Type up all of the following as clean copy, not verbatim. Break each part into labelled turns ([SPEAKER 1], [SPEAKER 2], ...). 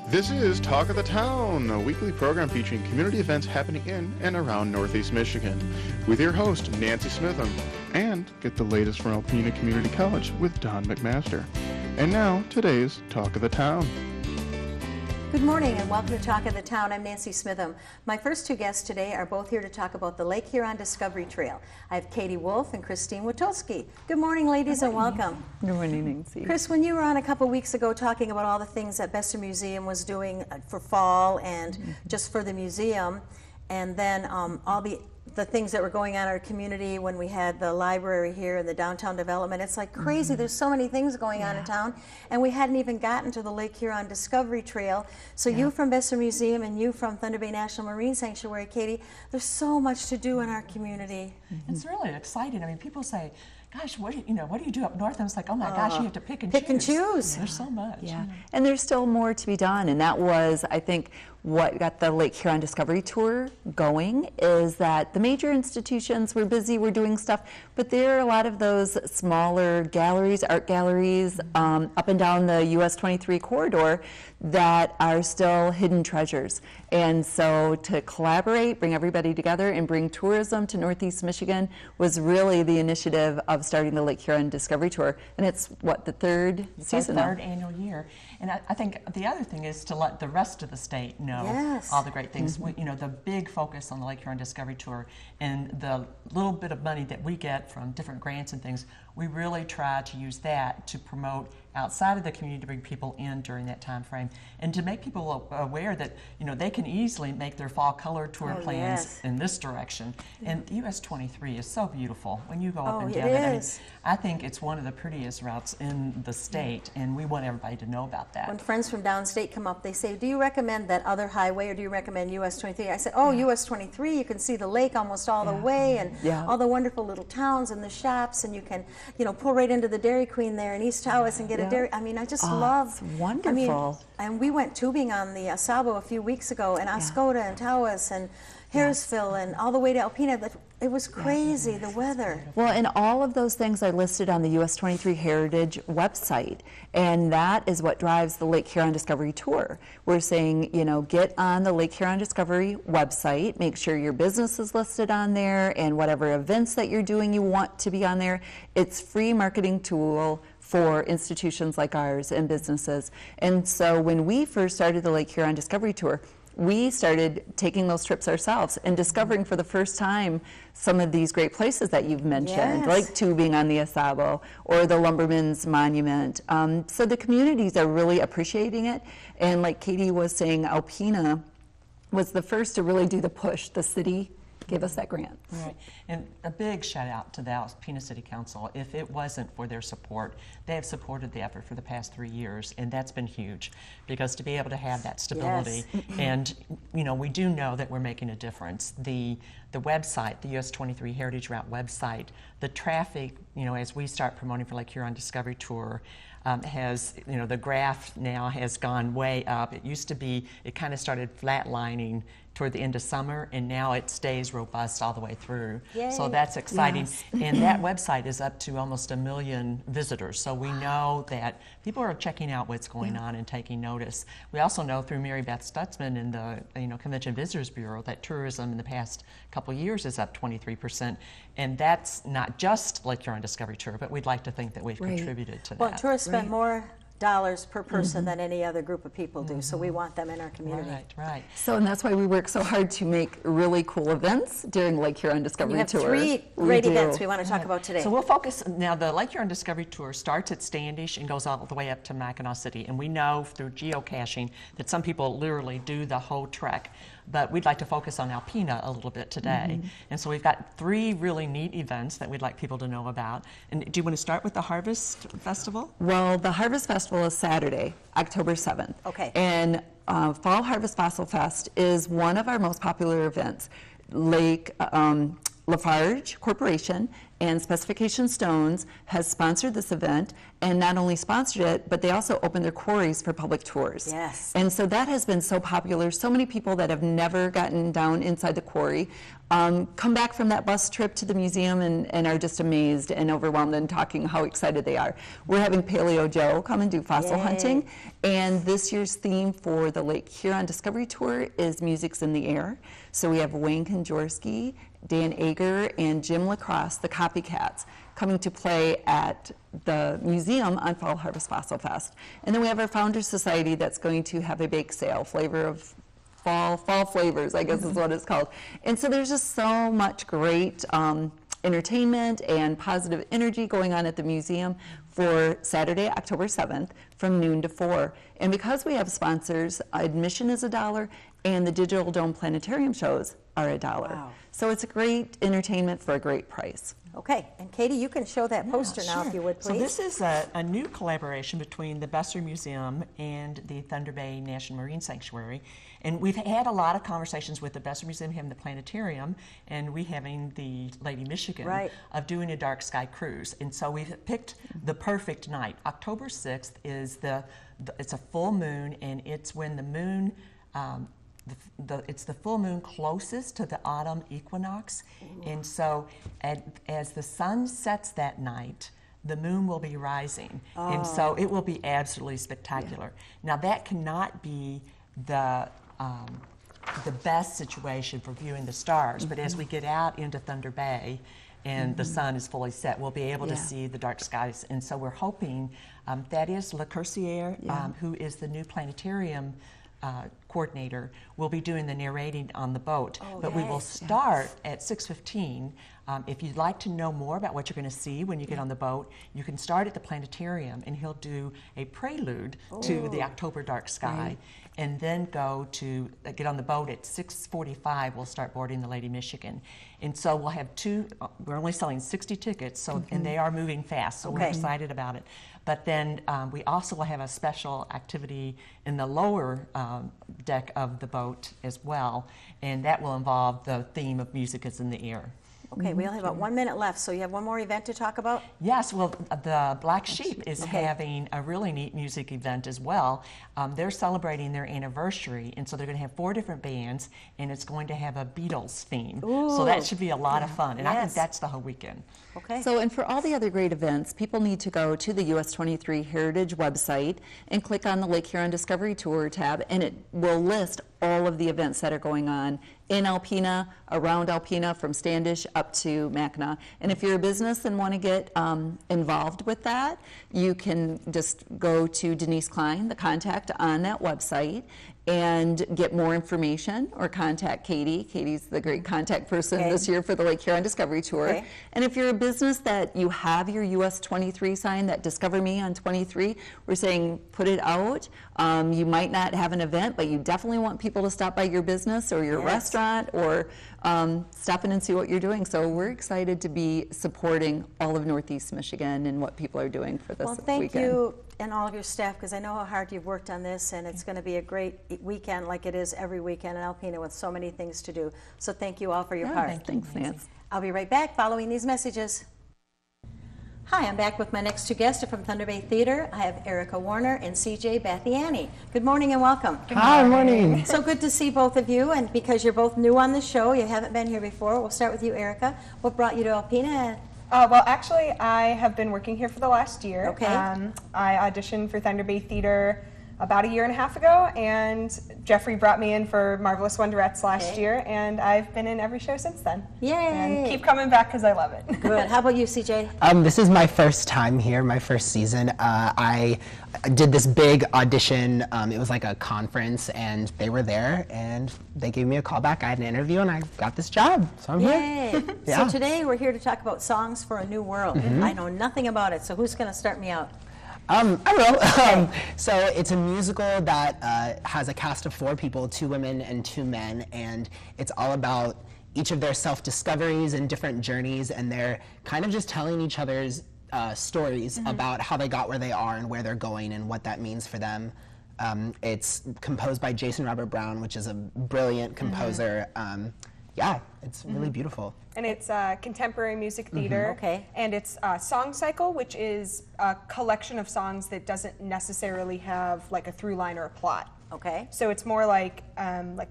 [SPEAKER 1] This is Talk of the Town, a weekly program featuring community events happening in and around Northeast Michigan, with your host, Nancy Smitham, and get the latest from Alpena Community College with Don McMaster. And now, today's Talk of the Town.
[SPEAKER 2] Good morning and welcome to Talk of the Town. I'm Nancy Smitham. My first two guests today are both here to talk about the Lake Huron Discovery Trail. I have Katie Wolf and Christine Witowski. Good morning, ladies, and welcome.
[SPEAKER 3] Good morning, Nancy.
[SPEAKER 2] Chris, when you were on a couple weeks ago talking about all the things that Besser Museum was doing for fall and just for the museum, and then all the things that were going on in our community when we had the library here and the downtown development. It's like crazy. There's so many things going on in town, and we hadn't even gotten to the Lake Huron Discovery Trail. So you from Besser Museum and you from Thunder Bay National Marine Sanctuary, Katie, there's so much to do in our community.
[SPEAKER 4] It's really exciting. I mean, people say, gosh, what do you do up north? And it's like, oh my gosh, you have to pick and choose. There's so much.
[SPEAKER 3] Yeah, and there's still more to be done, and that was, I think, what got the Lake Huron Discovery Tour going, is that the major institutions were busy, were doing stuff, but there are a lot of those smaller galleries, art galleries, up and down the US 23 corridor that are still hidden treasures. And so to collaborate, bring everybody together, and bring tourism to Northeast Michigan was really the initiative of starting the Lake Huron Discovery Tour. And it's, what, the third season now?
[SPEAKER 4] Third annual year. And I think the other thing is to let the rest of the state know all the great things. The big focus on the Lake Huron Discovery Tour and the little bit of money that we get from different grants and things, we really try to use that to promote outside of the community, to bring people in during that time frame, and to make people aware that they can easily make their fall color tour plans in this direction. And the US 23 is so beautiful when you go up and down it. I mean, I think it's one of the prettiest routes in the state, and we want everybody to know about that.
[SPEAKER 2] When friends from downstate come up, they say, do you recommend that other highway or do you recommend US 23? I said, US 23, you can see the lake almost all the way, and all the wonderful little towns and the shops, and you can pull right into the Dairy Queen there in East Tawas and get a dairy. I mean, I just love.
[SPEAKER 3] It's wonderful.
[SPEAKER 2] And we went tubing on the Asabo a few weeks ago, and Oscoda and Tawas and Harrisville and all the way to Alpena. It was crazy, the weather.
[SPEAKER 3] Well, and all of those things are listed on the US 23 Heritage website, and that is what drives the Lake Huron Discovery Tour. We're saying, get on the Lake Huron Discovery website, make sure your business is listed on there, and whatever events that you're doing you want to be on there. It's free marketing tool for institutions like ours and businesses. And so when we first started the Lake Huron Discovery Tour, we started taking those trips ourselves and discovering for the first time some of these great places that you've mentioned, like tubing on the Asabo or the Lumberman's Monument. So the communities are really appreciating it. And like Katie was saying, Alpena was the first to really do the push. The city gave us that grant.
[SPEAKER 4] Right, and a big shout out to the Alpena City Council. If it wasn't for their support, they have supported the effort for the past 3 years, and that's been huge, because to be able to have that stability, and we do know that we're making a difference. The website, the US 23 Heritage Route website, the traffic, as we start promoting for Lake Huron Discovery Tour, has, the graph now has gone way up. It used to be, it kind of started flatlining toward the end of summer, and now it stays robust all the way through. So that's exciting. And that website is up to almost 1 million visitors. So we know that people are checking out what's going on and taking notice. We also know through Mary Beth Stutzman and the Convention Visitors Bureau that tourism in the past couple years is up 23%. And that's not just Lake Huron Discovery Tour, but we'd like to think that we've contributed to that.
[SPEAKER 2] Well, tourists spend more dollars per person than any other group of people do, so we want them in our community.
[SPEAKER 4] Right.
[SPEAKER 3] So, and that's why we work so hard to make really cool events during Lake Huron Discovery Tour.
[SPEAKER 2] You have 3 great events we want to talk about today.
[SPEAKER 4] So we'll focus, now the Lake Huron Discovery Tour starts at Standish and goes all the way up to Mackinac City, and we know through geocaching that some people literally do the whole trek. But we'd like to focus on Alpena a little bit today. And so we've got 3 really neat events that we'd like people to know about. And do you want to start with the Harvest Festival?
[SPEAKER 3] Well, the Harvest Festival is Saturday, October 7th.
[SPEAKER 2] Okay.
[SPEAKER 3] And Fall Harvest Fossil Fest is one of our most popular events. Lake Lafarge Corporation and Specification Stones has sponsored this event, and not only sponsored it, but they also opened their quarries for public tours.
[SPEAKER 2] Yes.
[SPEAKER 3] And so that has been so popular. So many people that have never gotten down inside the quarry come back from that bus trip to the museum and are just amazed and overwhelmed and talking how excited they are. We're having Paleo Joe come and do fossil
[SPEAKER 2] Yay.
[SPEAKER 3] hunting, and this year's theme for the Lake Huron Discovery Tour is Music's in the Air. So we have Wayne Konjorski, Dan Ager, and Jim Lacrosse, the Copycats, coming to play at the museum on Fall Harvest Fossil Fest. And then we have our Founders Society that's going to have a bake sale, flavor of fall flavors, I guess is what it's called. And so there's just so much great entertainment and positive energy going on at the museum for Saturday, October 7th from noon to 4. And because we have sponsors, admission is $1 and the Digital Dome Planetarium shows are $1.
[SPEAKER 2] Wow.
[SPEAKER 3] So it's a great entertainment for a great price.
[SPEAKER 2] Okay, and Katie, you can show that poster now if you would, please.
[SPEAKER 4] So this is a new collaboration between the Besser Museum and the Thunder Bay National Marine Sanctuary. And we've had a lot of conversations with the Besser Museum having the planetarium, and we having the Lady Michigan,
[SPEAKER 2] Right.
[SPEAKER 4] of doing a dark sky cruise. And so we've picked the perfect night. October 6th is it's a full moon, and it's when the moon, it's the full moon closest to the autumn equinox. And so as the sun sets that night, the moon will be rising. And so it will be absolutely spectacular. Now that cannot be the best situation for viewing the stars, but as we get out into Thunder Bay and the sun is fully set, we'll be able to see the dark skies. And so we're hoping Thaddeus LeCourcier, who is the new planetarium coordinator, will be doing the narrating on the boat. But we will start at 6:15. If you'd like to know more about what you're going to see when you get on the boat, you can start at the planetarium and he'll do a prelude to the October dark sky, and then go to get on the boat at 6:45. We'll start boarding the Lady Michigan. And so we'll have we're only selling 60 tickets, so and they are moving fast, so we're excited about it. But then we also will have a special activity in the lower deck of the boat as well, and that will involve the theme of Music is in the Air.
[SPEAKER 2] Okay, we only have about 1 minute left, so you have one more event to talk about?
[SPEAKER 4] Yes, well, the Black Sheep is having a really neat music event as well. They're celebrating their anniversary, and so they're going to have 4 different bands, and it's going to have a Beatles theme. So that should be a lot of fun, and I think that's the whole weekend.
[SPEAKER 2] Okay.
[SPEAKER 3] So, and for all the other great events, people need to go to the US 23 Heritage website and click on the Lake Huron Discovery Tour tab, and it will list all of the events that are going on in Alpena, around Alpena, from Standish up to Mackinac. And if you're a business and want to get involved with that, you can just go to Denise Klein, the contact on that website, and get more information, or contact Katie. Katie's the great contact person this year for the Lake Huron Discovery Tour.
[SPEAKER 2] Okay.
[SPEAKER 3] And if you're a business that you have your US 23 sign, that Discover Me on 23, we're saying put it out. You might not have an event, but you definitely want people to stop by your business or your restaurant, or stop in and see what you're doing. So we're excited to be supporting all of Northeast Michigan and what people are doing for this
[SPEAKER 2] Well, thank
[SPEAKER 3] weekend.
[SPEAKER 2] you and all of your staff, because I know how hard you've worked on this, and it's going to be a great weekend like it is every weekend in Alpena with so many things to do. So thank you all for your part.
[SPEAKER 3] Thanks, Nancy.
[SPEAKER 2] I'll be right back following these messages. Hi, I'm back with my next 2 guests from Thunder Bay Theater. I have Erica Warner and CJ Bathiani. Good morning and welcome.
[SPEAKER 5] Hi, morning.
[SPEAKER 2] So good to see both of you, and because you're both new on the show, you haven't been here before, we'll start with you, Erica. What brought you to Alpena?
[SPEAKER 5] Well, actually, I have been working here for the last year.
[SPEAKER 2] Okay.
[SPEAKER 5] I auditioned for Thunder Bay Theater about 1.5 years ago, and Jeffrey brought me in for Marvelous Wonderettes last year, and I've been in every show since then.
[SPEAKER 2] Yay!
[SPEAKER 5] And keep coming back because I love it.
[SPEAKER 2] Good. How about you, CJ?
[SPEAKER 6] This is my first time here, my first season. I did this big audition. It was like a conference, and they were there, and they gave me a call back. I had an interview, and I got this job, so I'm here.
[SPEAKER 2] Yay!
[SPEAKER 6] Yeah.
[SPEAKER 2] So today we're here to talk about Songs for a New World. I know nothing about it, so who's going to start me out?
[SPEAKER 6] I will. So it's a musical that has a cast of 4 people, 2 women and 2 men, and it's all about each of their self-discoveries and different journeys, and they're kind of just telling each other's stories about how they got where they are and where they're going and what that means for them. It's composed by Jason Robert Brown, which is a brilliant composer, yeah, it's really beautiful.
[SPEAKER 5] And it's contemporary music theater.
[SPEAKER 2] Okay.
[SPEAKER 5] And it's Song Cycle, which is a collection of songs that doesn't necessarily have like a through line or a plot.
[SPEAKER 2] Okay.
[SPEAKER 5] So it's more like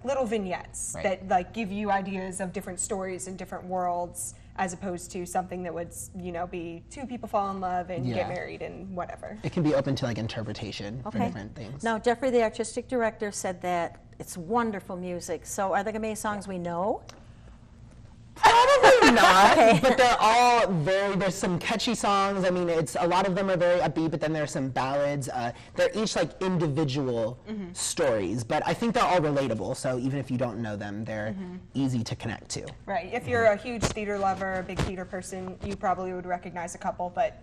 [SPEAKER 5] little vignettes
[SPEAKER 6] Right.
[SPEAKER 5] that like give you ideas of different stories and different worlds, as opposed to something that would, you know, be two people fall in love and get
[SPEAKER 6] Yeah.
[SPEAKER 5] married and whatever.
[SPEAKER 6] It can be open to like interpretation for
[SPEAKER 2] Okay.
[SPEAKER 6] different things.
[SPEAKER 2] Now, Jeffrey, the artistic director, said that it's wonderful music. So are there going to be any songs we know?
[SPEAKER 6] Probably not,
[SPEAKER 2] Okay.
[SPEAKER 6] but they're all there's some catchy songs. I mean, a lot of them are very upbeat, but then there's some ballads. They're each like individual stories, but I think they're all relatable. So even if you don't know them, they're easy to connect to.
[SPEAKER 5] Right. If you're a huge theater lover, a big theater person, you probably would recognize a couple, but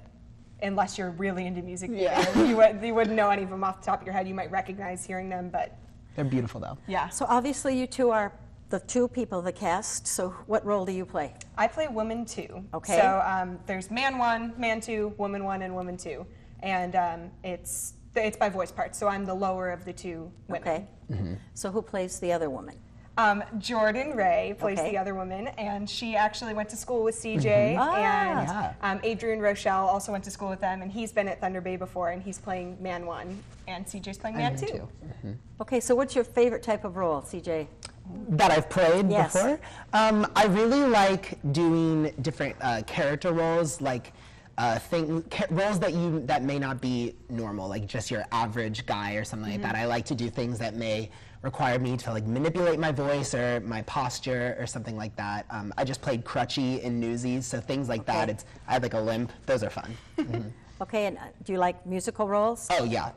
[SPEAKER 5] unless you're really into music theater, you wouldn't know any of them off the top of your head. You might recognize hearing them, but
[SPEAKER 6] They're beautiful though.
[SPEAKER 5] yeah.
[SPEAKER 2] So obviously you two are the two people, the cast. So what role do you play?
[SPEAKER 5] I play woman 2.
[SPEAKER 2] Okay.
[SPEAKER 5] So there's man 1, man 2, woman 1, and woman 2, and it's by voice parts. So I'm the lower of the two women.
[SPEAKER 2] Okay. So who plays the other woman?
[SPEAKER 5] Jordan Ray plays
[SPEAKER 2] Okay.
[SPEAKER 5] the other woman, and she actually went to school with CJ, and Adrian Rochelle also went to school with them, and he's been at Thunder Bay before, and he's playing man 1, and CJ's playing man 2.
[SPEAKER 2] Okay, so what's your favorite type of role, CJ?
[SPEAKER 6] That I've played
[SPEAKER 2] Yes.
[SPEAKER 6] before. I really like doing different character roles, like roles that may not be normal, like just your average guy or something like that. I like to do things that may require me to like manipulate my voice or my posture or something like that. I just played Crutchy in Newsies, so things like that.
[SPEAKER 2] Okay.
[SPEAKER 6] I had like a limp. Those are fun.
[SPEAKER 2] Okay, and do you like musical roles?
[SPEAKER 6] Oh yeah,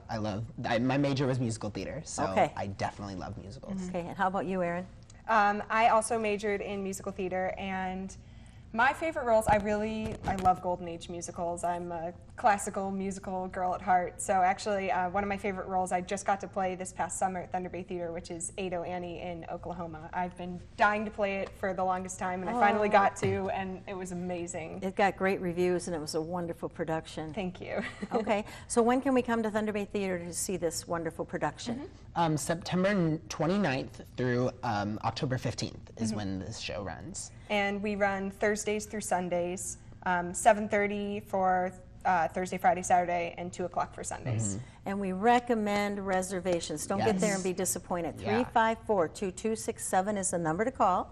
[SPEAKER 6] my major was musical theater, so
[SPEAKER 2] Okay.
[SPEAKER 6] I definitely love musicals.
[SPEAKER 2] Okay, and how about you, Erin?
[SPEAKER 5] I also majored in musical theater, and my favorite roles, I love Golden Age musicals. I'm a classical musical girl at heart. So actually, one of my favorite roles I just got to play this past summer at Thunder Bay Theater, which is Ado Annie in Oklahoma. I've been dying to play it for the longest time, and I finally got to, and it was amazing.
[SPEAKER 2] It got great reviews, and it was a wonderful production.
[SPEAKER 5] Thank you.
[SPEAKER 2] Okay, so when can we come to Thunder Bay Theater to see this wonderful production?
[SPEAKER 6] September 29th through October 15th is when this show runs.
[SPEAKER 5] And we run Thursdays through Sundays, 7:30 for Thursday, Friday, Saturday, and 2 o'clock for Sundays.
[SPEAKER 2] And we recommend reservations. Don't get there
[SPEAKER 6] Yes.
[SPEAKER 2] and be disappointed.
[SPEAKER 6] Yeah.
[SPEAKER 2] 354-2267 is the number to call,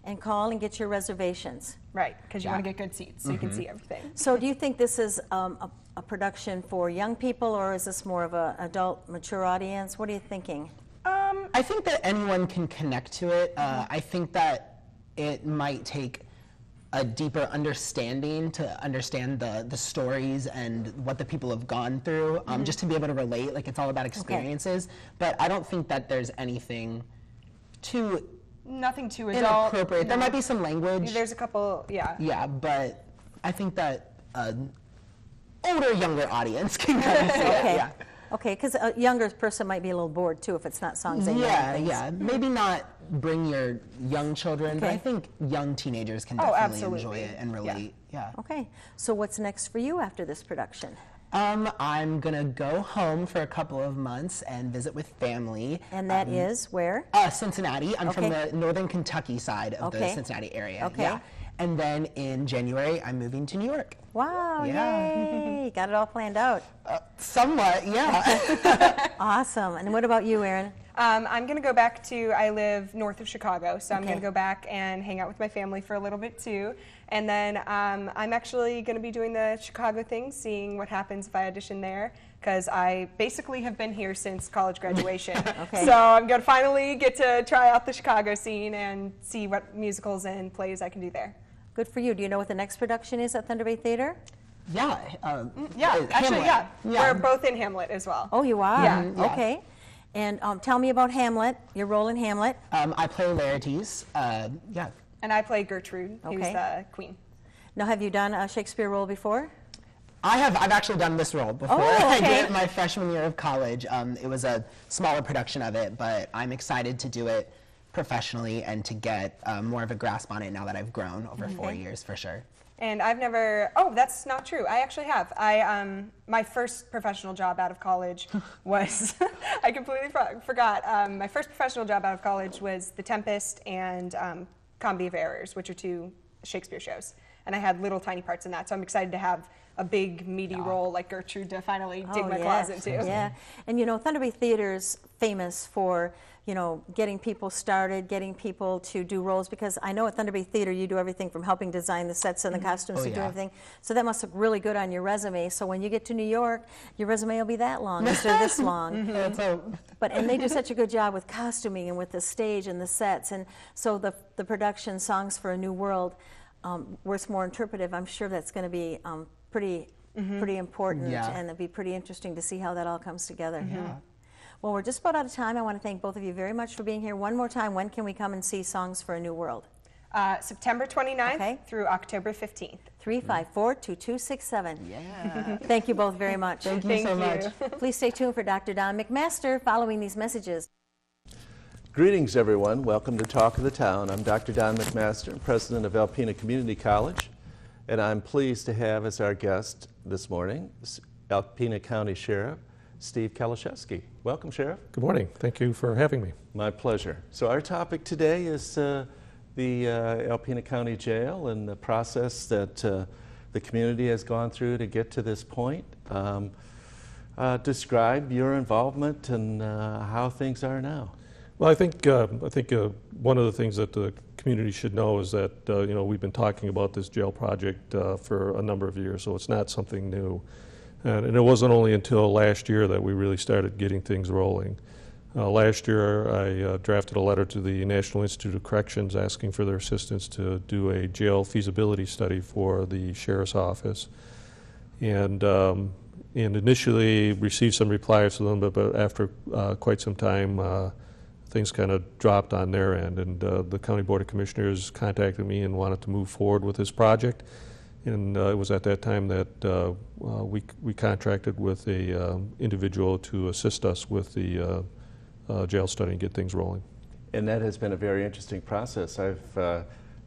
[SPEAKER 2] and call and get your reservations.
[SPEAKER 5] Right, because you
[SPEAKER 6] Yeah.
[SPEAKER 5] want to get good seats so you can see everything.
[SPEAKER 2] So do you think this is a production for young people, or is this more of an adult, mature audience? What are you thinking?
[SPEAKER 6] I think that anyone can connect to it. I think that it might take a deeper understanding to understand the stories and what the people have gone through, just to be able to relate. Like, it's all about experiences. But I don't think that there's anything too
[SPEAKER 5] Nothing too adult.
[SPEAKER 6] inappropriate. There
[SPEAKER 5] no.
[SPEAKER 6] might be some language.
[SPEAKER 5] There's a couple, yeah.
[SPEAKER 6] Yeah, but I think that older, younger audience can kind of see it.
[SPEAKER 2] Okay.
[SPEAKER 6] Yeah.
[SPEAKER 2] Okay, because a younger person might be a little bored too if it's not songs they know.
[SPEAKER 6] Yeah,
[SPEAKER 2] and things.
[SPEAKER 6] yeah. Maybe not bring your young children, but
[SPEAKER 2] Okay.
[SPEAKER 6] I think young teenagers can
[SPEAKER 5] Oh,
[SPEAKER 6] definitely
[SPEAKER 5] absolutely.
[SPEAKER 6] enjoy it and relate. Yeah.
[SPEAKER 2] Okay, so what's next for you after this production?
[SPEAKER 6] I'm gonna go home for a couple of months and visit with family.
[SPEAKER 2] And that is where?
[SPEAKER 6] Cincinnati. I'm from
[SPEAKER 2] Okay.
[SPEAKER 6] the northern Kentucky side of the
[SPEAKER 2] Okay.
[SPEAKER 6] Cincinnati area.
[SPEAKER 2] Okay.
[SPEAKER 6] Yeah. And then in January, I'm moving to New York.
[SPEAKER 2] Wow,
[SPEAKER 6] Yeah.
[SPEAKER 2] yay! Got it all planned out.
[SPEAKER 6] Somewhat, yeah.
[SPEAKER 2] Awesome. And what about you, Erin?
[SPEAKER 5] I'm going to go back to, I live north of Chicago, so I'm
[SPEAKER 2] Okay.
[SPEAKER 5] going to go back and hang out with my family for a little bit too. And then I'm actually going to be doing the Chicago thing, seeing what happens if I audition there, because I basically have been here since college graduation.
[SPEAKER 2] Okay.
[SPEAKER 5] So I'm going to finally get to try out the Chicago scene and see what musicals and plays I can do there.
[SPEAKER 2] Good for you. Do you know what the next production is at Thunder Bay Theater?
[SPEAKER 6] Yeah.
[SPEAKER 5] Yeah, actually,
[SPEAKER 6] Hamlet.
[SPEAKER 5] yeah. We're both in Hamlet as well.
[SPEAKER 2] Oh, you are?
[SPEAKER 5] Yeah.
[SPEAKER 6] Yeah.
[SPEAKER 2] Okay. And tell me about Hamlet, your role in Hamlet.
[SPEAKER 6] I play Laertes. Yeah.
[SPEAKER 5] And I play Gertrude, who's
[SPEAKER 2] Okay.
[SPEAKER 5] the queen.
[SPEAKER 2] Now, have you done a Shakespeare role before?
[SPEAKER 6] I've actually done this role before.
[SPEAKER 2] Oh,
[SPEAKER 6] I
[SPEAKER 2] okay.
[SPEAKER 6] did it my freshman year of college. It was a smaller production of it, but I'm excited to do it professionally and to get more of a grasp on it now that I've grown over 4 years, for sure.
[SPEAKER 5] And I've never, oh, that's not true. I actually have. My first professional job out of college was, I completely forgot. My first professional job out of college was The Tempest and Comedy of Errors, which are 2 Shakespeare shows. And I had little tiny parts in that, so I'm excited to have a big meaty role like Gertrude to finally dig my claws into.
[SPEAKER 2] Yeah, and you know, Thunder Bay Theater's famous for, you know, getting people started, getting people to do roles, because I know at Thunder Bay Theater you do everything from helping design the sets and the costumes to do everything. So that must look really good on your resume. So when you get to New York, your resume will be that long instead of this long. And they do such a good job with costuming and with the stage and the sets. And so the production Songs for a New World, where it's more interpretive, I'm sure that's going to be pretty important, and it'll be pretty interesting to see how that all comes together. Well, we're just about out of time. I want to thank both of you very much for being here. One more time, when can we come and see Songs for a New World?
[SPEAKER 5] September 29th through October 15th.
[SPEAKER 2] 354-2267.
[SPEAKER 6] Yeah.
[SPEAKER 2] Thank you both very much.
[SPEAKER 6] Thank you so much.
[SPEAKER 2] Please stay tuned for Dr. Don McMaster following these messages.
[SPEAKER 7] Greetings, everyone. Welcome to Talk of the Town. I'm Dr. Don McMaster, president of Alpena Community College, and I'm pleased to have as our guest this morning Alpena County Sheriff Steve Kaliszewski. Welcome, Sheriff.
[SPEAKER 8] Good morning. Thank you for having me.
[SPEAKER 7] My pleasure. So our topic today is the Alpena County Jail and the process that the community has gone through to get to this point. Describe your involvement and how things are now.
[SPEAKER 8] Well, I think one of the things that the community should know is that you know, we've been talking about this jail project for a number of years, so it's not something new. And it wasn't only until last year that we really started getting things rolling. Last year, I drafted a letter to the National Institute of Corrections asking for their assistance to do a jail feasibility study for the Sheriff's Office. And initially received some replies from them, but after quite some time, things kind of dropped on their end, and the County Board of Commissioners contacted me and wanted to move forward with this project. And it was at that time that we contracted with a individual to assist us with the jail study and get things rolling.
[SPEAKER 7] And that has been a very interesting process. I've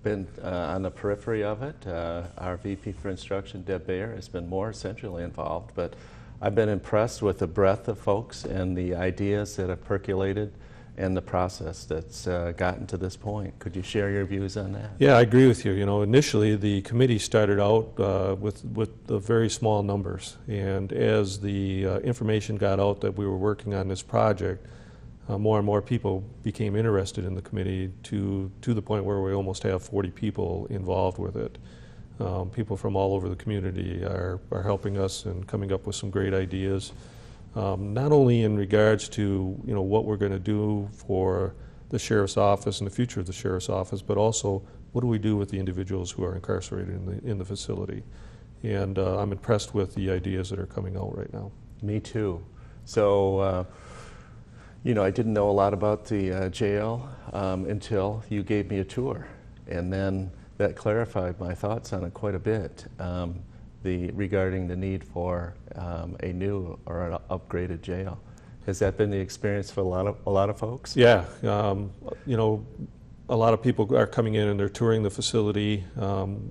[SPEAKER 7] been on the periphery of it. Our VP for Instruction, Deb Bayer, has been more centrally involved, but I've been impressed with the breadth of folks and the ideas that have percolated and the process that's gotten to this point. Could you share your views on that?
[SPEAKER 8] Yeah, I agree with you. You know, initially the committee started out with the very small numbers, and as the information got out that we were working on this project, more and more people became interested in the committee to the point where we almost have 40 people involved with it. People from all over the community are helping us and coming up with some great ideas. Not only in regards to, you know, what we're going to do for the Sheriff's Office and the future of the Sheriff's Office, but also what do we do with the individuals who are incarcerated in the facility. And I'm impressed with the ideas that are coming out right now.
[SPEAKER 7] Me too. So, you know, I didn't know a lot about the jail until you gave me a tour, and then that clarified my thoughts on it quite a bit. Regarding the need for a new or an upgraded jail. Has that been the experience for a lot of folks?
[SPEAKER 8] Yeah, you know, a lot of people are coming in and they're touring the facility.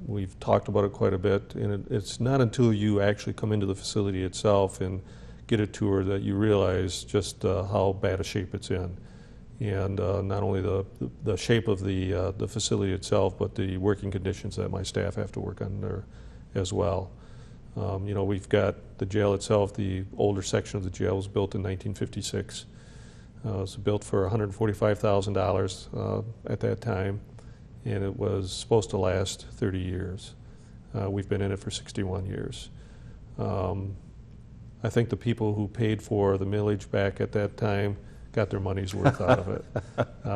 [SPEAKER 8] We've talked about it quite a bit, and it's not until you actually come into the facility itself and get a tour that you realize just how bad a shape it's in. And not only the shape of the facility itself, but the working conditions that my staff have to work under as well. You know, we've got the jail itself. The older section of the jail was built in 1956. It was built for $145,000 at that time, and it was supposed to last 30 years. We've been in it for 61 years. I think the people who paid for the millage back at that time got their money's worth out of it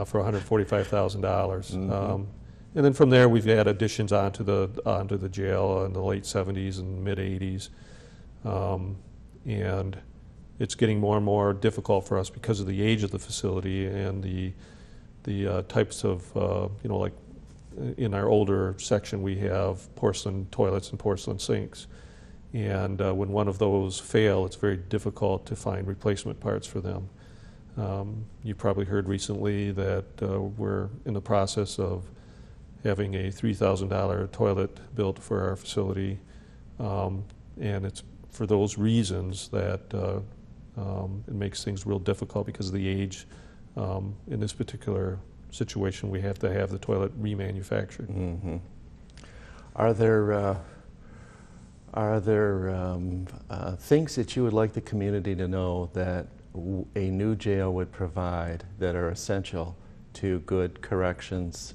[SPEAKER 8] for $145,000. And then from there, we've had additions onto the jail in the late 70s and mid 80s, and it's getting more and more difficult for us because of the age of the facility and the types of you know, like in our older section, we have porcelain toilets and porcelain sinks, and when one of those fail, it's very difficult to find replacement parts for them. You probably heard recently that we're in the process of having a $3,000 toilet built for our facility, and it's for those reasons that it makes things real difficult because of the age in this particular situation, we have to have the toilet remanufactured.
[SPEAKER 7] Mm-hmm. Are there things that you would like the community to know that a new jail would provide that are essential to good corrections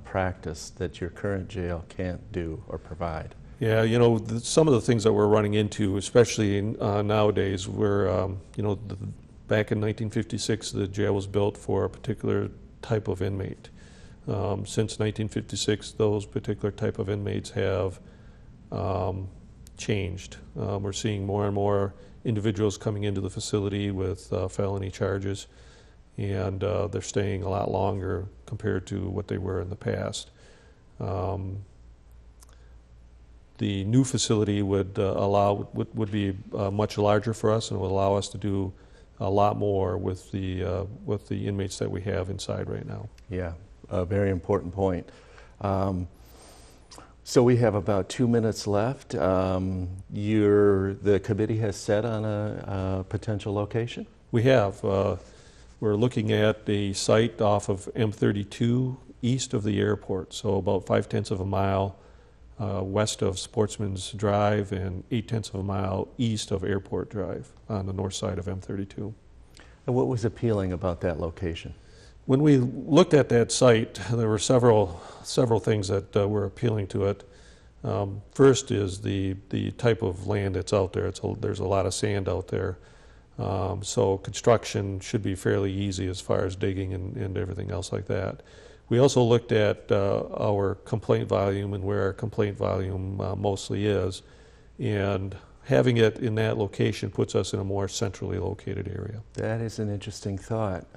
[SPEAKER 7] practice that your current jail can't do or provide?
[SPEAKER 8] Yeah, you know, some of the things that we're running into, especially nowadays, where, you know, back in 1956, the jail was built for a particular type of inmate. Since 1956, those particular type of inmates have changed. We're seeing more and more individuals coming into the facility with felony charges, and they're staying a lot longer compared to what they were in the past. The new facility would would be much larger for us, and would allow us to do a lot more with the inmates that we have inside right now.
[SPEAKER 7] Yeah, a very important point. So we have about 2 minutes left. The committee has set on a potential location?
[SPEAKER 8] We have. We're looking at a site off of M32 east of the airport, so about 0.5 of a mile west of Sportsman's Drive and 0.8 of a mile east of Airport Drive on the north side of M32.
[SPEAKER 7] And what was appealing about that location?
[SPEAKER 8] When we looked at that site, there were several things that were appealing to it. First is the type of land that's out there. There's a lot of sand out there, so construction should be fairly easy as far as digging and everything else like that. We also looked at our complaint volume and where our complaint volume mostly is, and having it in that location puts us in a more centrally located area.
[SPEAKER 7] That is an interesting thought.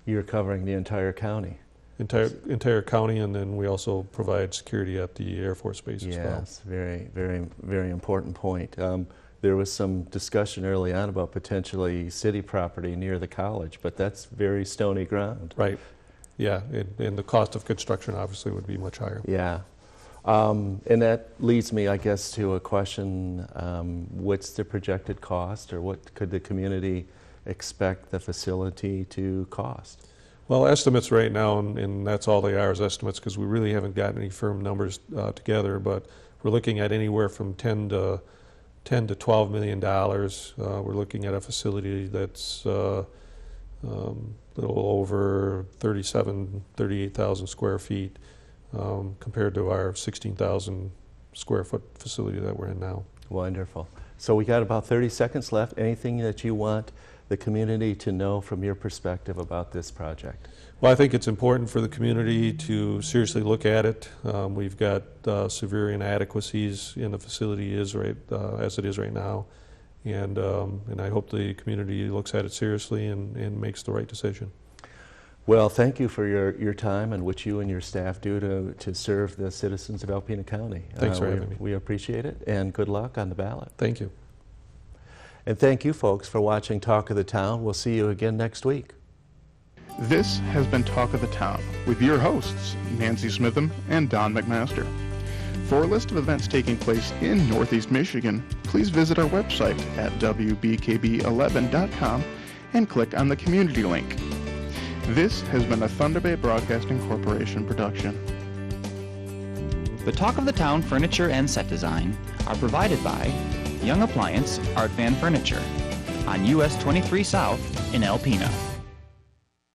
[SPEAKER 7] You're covering the entire county.
[SPEAKER 8] Entire county, and then we also provide security at the Air Force Base as well.
[SPEAKER 7] Yes, very, very, very important point. There was some discussion early on about potentially city property near the college, but that's very stony ground.
[SPEAKER 8] Right. Yeah, and the cost of construction obviously would be much higher.
[SPEAKER 7] Yeah. And that leads me, I guess, to a question, what's the projected cost, or what could the community expect the facility to cost?
[SPEAKER 8] Well, estimates right now, and that's all they are, is estimates, because we really haven't got any firm numbers together, but we're looking at anywhere from $10 to $12 million. We're looking at a facility that's a little over 38,000 square feet compared to our 16,000 square foot facility that we're in now.
[SPEAKER 7] Wonderful. So we got about 30 seconds left. Anything that you want the community to know from your perspective about this project?
[SPEAKER 8] Well, I think it's important for the community to seriously look at it. We've got severe inadequacies in the facility as it is right now, and I hope the community looks at it seriously and makes the right decision.
[SPEAKER 7] Well, thank you for your time and what you and your staff do to serve the citizens of Alpena County.
[SPEAKER 8] Thanks for having me.
[SPEAKER 7] We appreciate it, and good luck on the ballot.
[SPEAKER 8] Thank you.
[SPEAKER 7] And thank you, folks, for watching Talk of the Town. We'll see you again next week.
[SPEAKER 1] This has been Talk of the Town with your hosts, Nancy Smitham and Don McMaster. For a list of events taking place in Northeast Michigan, please visit our website at wbkb11.com and click on the community link. This has been a Thunder Bay Broadcasting Corporation production.
[SPEAKER 9] The Talk of the Town furniture and set design are provided by Young Appliance Art Van Furniture on US 23 South in Alpena.